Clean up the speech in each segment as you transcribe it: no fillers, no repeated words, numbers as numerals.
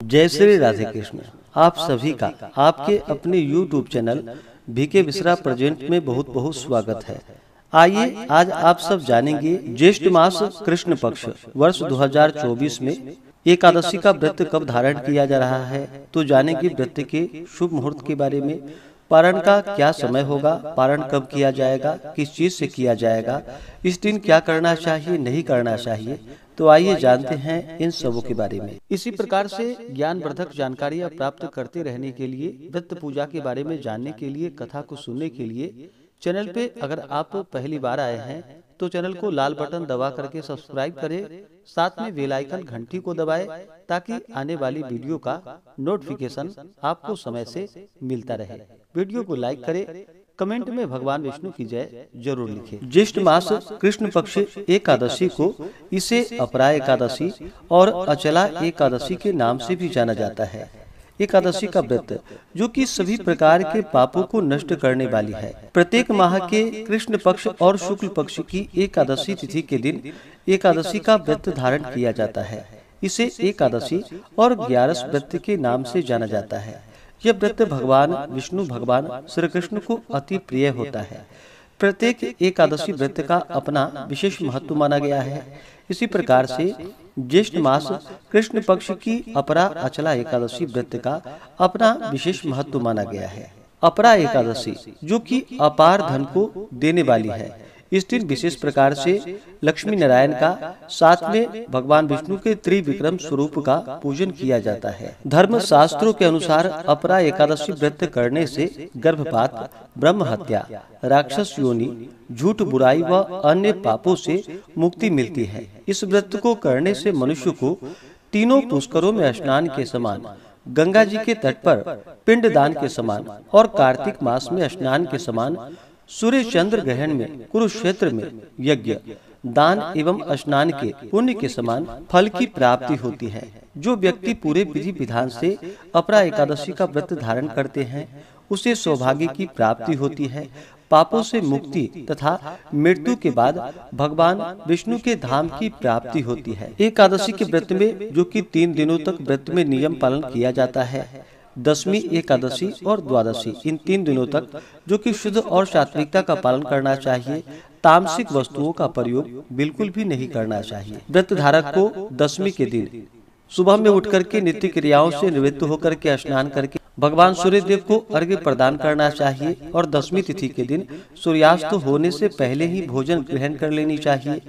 जय श्री राधे कृष्ण। आप सभी का आपके अपने YouTube channel BK Mishra present में बहुत बहुत स्वागत है। आइए आज आप सब जानेंगे ज्येष्ठ मास कृष्ण पक्ष वर्ष 2024 में एकादशी का व्रत कब धारण किया जा रहा है। तो जानेंगे व्रत के शुभ मुहूर्त के बारे में, पारण का क्या समय होगा, पारण कब किया जाएगा, किस चीज से किया जाएगा, इस दिन क्या करना चाहिए, नहीं करना चाहिए। तो आइए जानते हैं इन सबों के बारे में। इसी प्रकार से ज्ञानवर्धक जानकारियाँ प्राप्त करते रहने के लिए, व्रत पूजा के बारे में जानने के लिए, कथा को सुनने के लिए चैनल पे अगर आप पहली बार आए हैं तो चैनल को लाल बटन दबा करके सब्सक्राइब करें, साथ में बेल आइकन घंटी को दबाएं ताकि आने वाली वीडियो का नोटिफिकेशन आपको समय से मिलता रहे। वीडियो को लाइक करें, कमेंट में भगवान विष्णु की जय जरूर लिखें। ज्येष्ठ मास कृष्ण पक्ष एकादशी को इसे अपरा एकादशी और अचला एकादशी के नाम से भी जाना जाता है। एकादशी का व्रत जो कि सभी प्रकार के पापों को नष्ट करने वाली है। प्रत्येक माह के कृष्ण पक्ष और शुक्ल पक्ष की एकादशी तिथि के दिन एकादशी का व्रत धारण किया जाता है। इसे एकादशी और 11 व्रत के नाम से जाना जाता है। यह व्रत भगवान विष्णु भगवान श्री कृष्ण को अति प्रिय होता है। प्रत्येक एकादशी व्रत का अपना विशेष महत्व माना गया है। इसी प्रकार से ज्येष्ठ मास कृष्ण पक्ष की अपरा अचला एकादशी व्रत का अपना विशेष महत्व माना गया है। अपरा एकादशी जो कि अपार धन को देने वाली है। इस दिन विशेष प्रकार से लक्ष्मी नारायण का, साथ में भगवान विष्णु के त्रिविक्रम स्वरूप का पूजन किया जाता है। धर्म शास्त्रों के अनुसार अपरा एकादशी व्रत करने से गर्भपात, ब्रह्म हत्या, राक्षस योनि, झूठ, बुराई व अन्य पापों से मुक्ति मिलती है। इस व्रत को करने से मनुष्य को तीनों पुष्करों में स्नान के समान, गंगा जी के तट पर पिंड दान के समान और कार्तिक मास में स्नान के समान, सूर्य चंद्र ग्रहण में, कुरुक्षेत्र में यज्ञ, दान एवं स्नान के पुण्य के समान फल की प्राप्ति होती है। जो व्यक्ति पूरे विधि विधान से अपरा एकादशी का व्रत धारण करते हैं उसे सौभाग्य की प्राप्ति होती है, पापों से मुक्ति तथा मृत्यु के बाद भगवान विष्णु के धाम की प्राप्ति होती है। एकादशी के व्रत में जो कि 3 दिनों तक व्रत में नियम पालन किया जाता है, दशमी एकादशी और द्वादशी, इन 3 दिनों तक जो कि शुद्ध और सात्विकता का पालन करना चाहिए। तामसिक वस्तुओं का प्रयोग बिल्कुल भी नहीं करना चाहिए। व्रत धारक को दशमी के दिन सुबह में उठ करके नित्य क्रियाओं से निवृत्त होकर के स्नान करके भगवान सूर्य देव को अर्घ्य प्रदान करना चाहिए और दशमी तिथि के दिन सूर्यास्त होने से पहले ही भोजन ग्रहण कर लेनी चाहिए।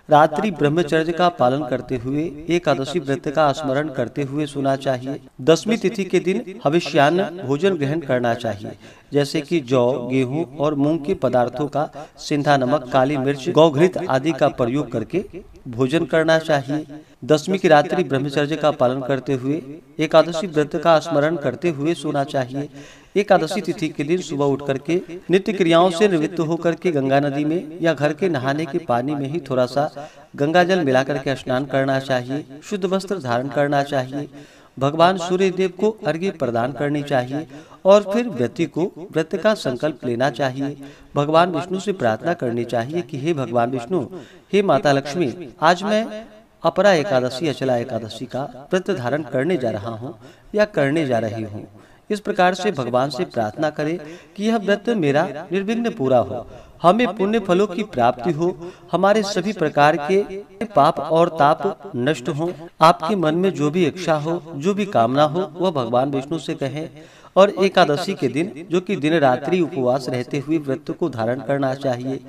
रात्रि ब्रह्मचर्य का पालन करते हुए एकादशी व्रत का स्मरण करते हुए सोना चाहिए। दशमी तिथि के दिन हविष्यान्न भोजन ग्रहण करना चाहिए, जैसे कि जौ, गेहूं और मूंग के पदार्थों का सिंधा नमक, काली मिर्च, गौघृत आदि का प्रयोग करके भोजन करना चाहिए। दशमी की रात्रि ब्रह्मचर्य का पालन करते हुए एकादशी व्रत का स्मरण करते हुए सोना चाहिए। एकादशी तिथि के दिन सुबह उठ करके नित्य क्रियाओं से निवृत्त होकर के गंगा नदी में या घर के नहाने के पानी में ही थोड़ा सा गंगा जल मिला करके स्नान करना चाहिए। शुद्ध वस्त्र धारण करना चाहिए। भगवान सूर्य देव को अर्घ्य प्रदान करनी चाहिए और फिर व्यक्ति को व्रत का संकल्प लेना चाहिए। भगवान विष्णु से प्रार्थना करनी चाहिए कि हे भगवान विष्णु, हे माता लक्ष्मी, आज मैं अपरा एकादशी अचला एकादशी का व्रत धारण करने जा रहा हूँ या करने जा रही हूँ। इस प्रकार से भगवान से प्रार्थना करें कि यह व्रत मेरा निर्विघ्न पूरा हो, हमें पुण्य फलों की प्राप्ति हो, हमारे सभी प्रकार के पाप और ताप नष्ट हों। आपके मन में जो भी इच्छा हो, जो भी कामना हो, वह भगवान विष्णु से कहें। और एकादशी के दिन जो कि दिन रात्रि उपवास रहते हुए व्रत को धारण करना चाहिए।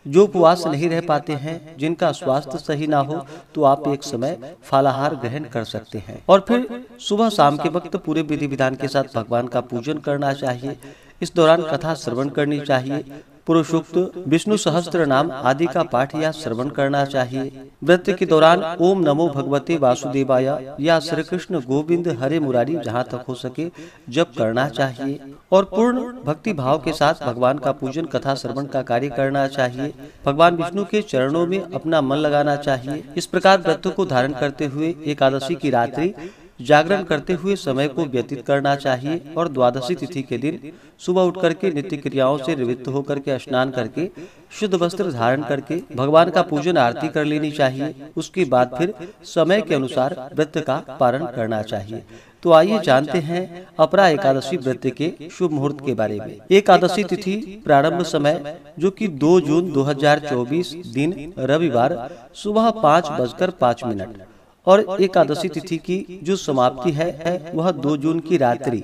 जो उपवास नहीं रह पाते हैं, जिनका स्वास्थ्य सही ना हो, तो आप एक समय फलाहार ग्रहण कर सकते हैं और फिर सुबह शाम के वक्त पूरे विधि विधान के साथ भगवान का पूजन करना चाहिए। इस दौरान कथा श्रवण करनी चाहिए। पुरुषोक्त, विष्णु सहस्त्र नाम आदि का पाठ या श्रवण करना चाहिए। व्रत के दौरान ओम नमो भगवते वासुदेवाय या श्री कृष्ण गोविंद हरे मुरारी जहाँ तक हो सके जप करना चाहिए और पूर्ण भक्ति भाव के साथ भगवान का पूजन, कथा श्रवण का कार्य करना चाहिए। भगवान विष्णु के चरणों में अपना मन लगाना चाहिए। इस प्रकार व्रत को धारण करते हुए एकादशी की रात्रि जागरण करते हुए समय को व्यतीत करना चाहिए और द्वादशी तिथि के दिन सुबह उठ करके नित्य क्रियाओं से निवृत्त होकर के स्नान करके शुद्ध वस्त्र धारण करके भगवान का पूजन आरती कर लेनी चाहिए। उसके बाद फिर समय के अनुसार व्रत का पारण करना चाहिए। तो आइए जानते हैं अपरा एकादशी व्रत के शुभ मुहूर्त के बारे में। एकादशी तिथि प्रारंभ समय जो कि 2 जून 2024 दिन रविवार सुबह 5:05 और एकादशी तिथि की जो समाप्ति है वह 2 जून की रात्रि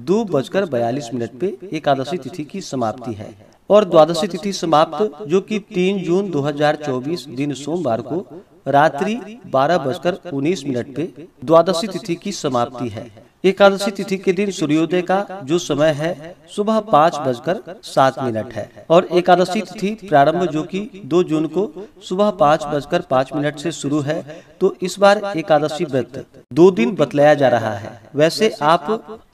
2:42 पे एकादशी तिथि की समाप्ति है। और द्वादशी तिथि समाप्त जो कि 3 जून 2024 दिन सोमवार को रात्रि 12:19 पे द्वादशी तिथि की समाप्ति है। एकादशी तिथि के दिन सूर्योदय का जो समय है सुबह 5:07 है और एकादशी तिथि प्रारंभ जो कि 2 जून को सुबह 5:05 से शुरू है। तो इस बार एकादशी व्रत 2 दिन बतलाया जा रहा है। वैसे आप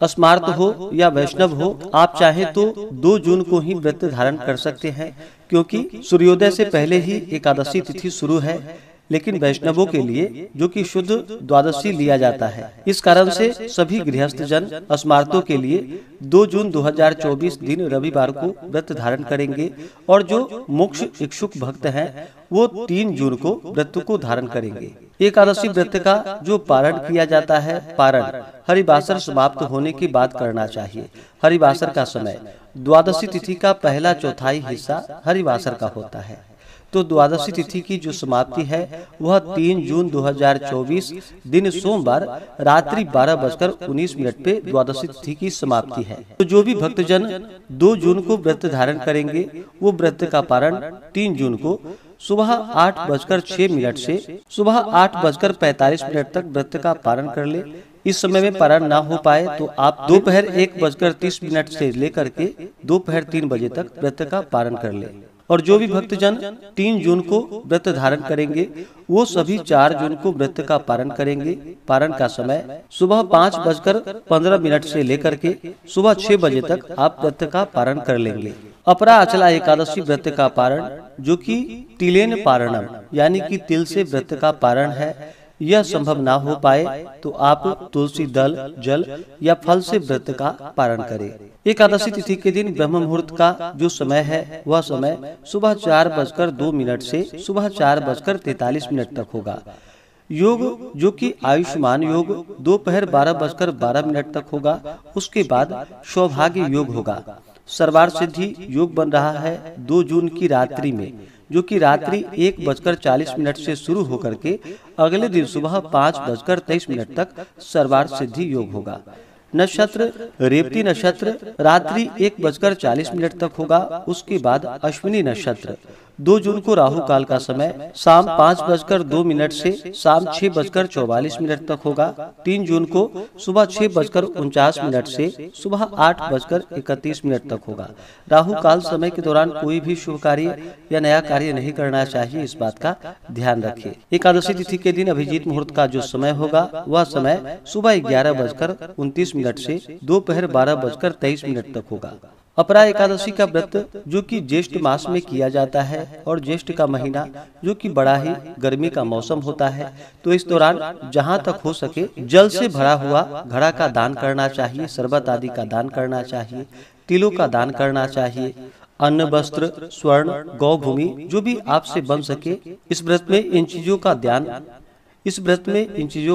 स्मार्त हो या वैष्णव हो, आप चाहे तो 2 जून को ही व्रत धारण कर सकते हैं, क्योंकि सूर्योदय से पहले ही एकादशी तिथि शुरू है। लेकिन वैष्णवों के लिए जो कि शुद्ध द्वादशी लिया जाता है, इस कारण से सभी गृहस्थ जन स्मार्तों के लिए 2 जून 2024 दिन रविवार को व्रत धारण करेंगे और जो मोक्ष इच्छुक भक्त हैं वो 3 जून को व्रत को धारण करेंगे। एकादशी व्रत का जो पारण किया जाता है, पारण हरिवासर समाप्त होने के बाद करना चाहिए। हरिवासर का समय द्वादशी तिथि का पहला चौथाई हिस्सा हरिवासर का होता है। तो द्वादशी तिथि की जो समाप्ति है वह 3 जून 2024 दिन सोमवार रात्रि 12:19 पे द्वादशी तिथि की समाप्ति है। तो जो भी भक्तजन 2 जून को व्रत धारण करेंगे वो व्रत का पारण 3 जून को सुबह 8:06 से सुबह 8:45 तक व्रत का पारण कर ले। इस समय में पारण ना हो पाए तो आप दोपहर 1:30 से लेकर के दोपहर 3 बजे तक व्रत का पारण कर ले। और जो भी भक्तजन 3 जून को व्रत धारण करेंगे वो सभी 4 जून को व्रत का पारण करेंगे। पारण का समय सुबह 5:15 से लेकर के सुबह 6 बजे तक आप व्रत का पारण कर लेंगे। अपरा अचला एकादशी व्रत का पारण जो कि तिलेन पारणम यानी कि तिल से व्रत का पारण है, यह संभव ना हो पाए तो आप तुलसी दल, जल या फल से व्रत का पारण करें। एकादशी तिथि के दिन ब्रह्म मुहूर्त का जो समय है वह समय सुबह 4:02 से सुबह 4:43 तक होगा। योग जो कि आयुष्मान योग दोपहर 12:12 तक होगा। उसके बाद सौभाग्य योग होगा। सर्वार्थ सिद्धि योग बन रहा है 2 जून की रात्रि में, जो कि रात्रि 1:40 से शुरू होकर के अगले दिन सुबह 5:23 तक सर्वार्थ सिद्धि योग होगा। नक्षत्र रेवती नक्षत्र रात्रि 1:40 तक होगा। उसके बाद अश्विनी नक्षत्र 2 जून को राहु काल का समय शाम 5:02 से शाम 6:44 तक होगा। 3 जून को सुबह 6:49 से सुबह 8:31 तक होगा। राहु काल समय के दौरान कोई भी शुभ कार्य या नया कार्य नहीं करना चाहिए, इस बात का ध्यान रखिए। एकादशी तिथि के दिन अभिजीत मुहूर्त का जो समय होगा वह समय सुबह 11:29 से दोपहर 12:23 तक होगा। अपरा एकादशी का व्रत जो कि ज्येष्ठ मास में किया जाता है और ज्येष्ठ का महीना जो कि बड़ा ही गर्मी का मौसम होता है, तो इस दौरान जहां तक हो सके जल से भरा हुआ घड़ा का दान करना चाहिए, शरबत आदि का दान करना चाहिए, तिलों का दान करना चाहिए, अन्न, वस्त्र, स्वर्ण, गौ भूमि जो भी आपसे बन सके इस व्रत में इन चीजों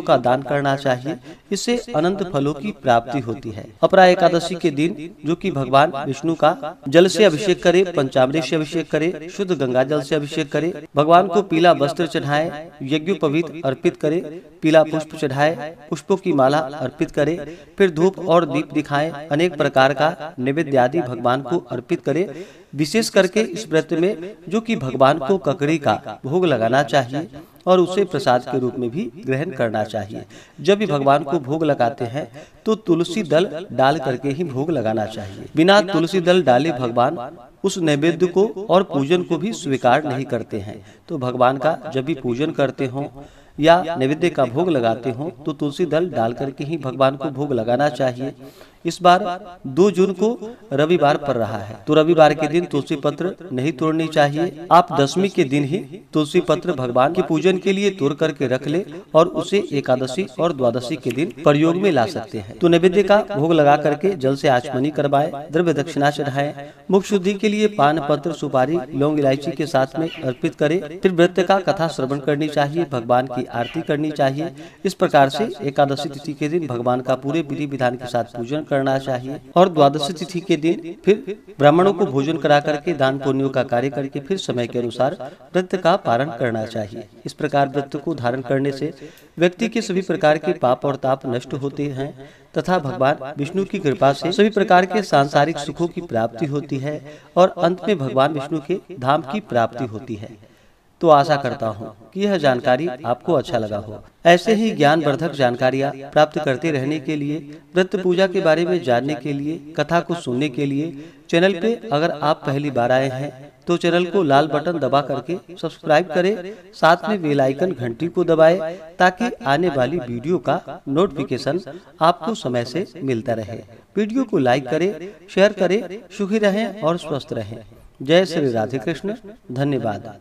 का दान करना चाहिए। इससे अनंत फलों की प्राप्ति होती है। अपरा एकादशी के दिन जो कि भगवान विष्णु का जल से अभिषेक करे, पंचामृत से अभिषेक करे, शुद्ध गंगा जल से अभिषेक करे, भगवान को पीला वस्त्र चढ़ाए, यज्ञोपवीत अर्पित करे, पीला पुष्प चढ़ाए, पुष्पों की माला अर्पित करे, फिर धूप और दीप दिखाए, अनेक प्रकार का नैवेद्य आदि भगवान को अर्पित करे। विशेष करके इस व्रत में जो कि भगवान को ककड़ी का भोग लगाना चाहिए और उसे प्रसाद के रूप में भी ग्रहण करना चाहिए। जब भी भगवान को भोग लगाते हैं तो तुलसी दल डाल करके ही भोग लगाना चाहिए। बिना तुलसी दल डाले भगवान उस नैवेद्य को और पूजन को भी स्वीकार नहीं करते हैं। तो भगवान का जब भी पूजन करते हो या नैवेद्य का भोग लगाते हो तो तुलसी दल डाल करके ही भगवान को भोग लगाना चाहिए। इस बार 2 जून को रविवार पड़ रहा है, तो रविवार के दिन तुलसी पत्र नहीं तोड़नी चाहिए। आप दशमी के दिन ही तुलसी पत्र भगवान के पूजन के लिए तोड़ करके रख ले और उसे एकादशी और द्वादशी के दिन प्रयोग में ला सकते हैं। तो नैवेद्य का भोग लगा करके जल से आचमनी करवाए, द्रव्य दक्षिणा चढ़ाए, मुख शुद्धि के लिए पान पत्र सुपारी लौंग इलायची के साथ में अर्पित करे। फिर व्रत का कथा श्रवण करनी चाहिए, भगवान की आरती करनी चाहिए। इस प्रकार से एकादशी तिथि के दिन भगवान का पूरे विधि विधान के साथ पूजन करना चाहिए और द्वादशी तिथि के दिन फिर ब्राह्मणों को भोजन करा करके दान पुण्यों का कार्य करके फिर समय के अनुसार व्रत का पारण करना चाहिए। इस प्रकार व्रत को धारण करने से व्यक्ति के सभी प्रकार के पाप और ताप नष्ट होते हैं तथा भगवान विष्णु की कृपा से सभी प्रकार के सांसारिक सुखों की प्राप्ति होती है और अंत में भगवान विष्णु के धाम की प्राप्ति होती है। तो आशा करता हूँ कि यह जानकारी आपको अच्छा लगा हो। ऐसे ही ज्ञानवर्धक जानकारियाँ प्राप्त करते रहने के लिए, व्रत पूजा के बारे में जानने के लिए, कथा को सुनने के लिए चैनल पे अगर आप पहली बार आए हैं तो चैनल को लाल बटन दबा करके सब्सक्राइब करें, साथ में बेल आइकन घंटी को दबाएं ताकि आने वाली वीडियो का नोटिफिकेशन आपको समय से मिलता रहे। वीडियो को लाइक करें, शेयर करें। सुखी रहें और स्वस्थ रहें। जय श्री राधे कृष्ण। धन्यवाद।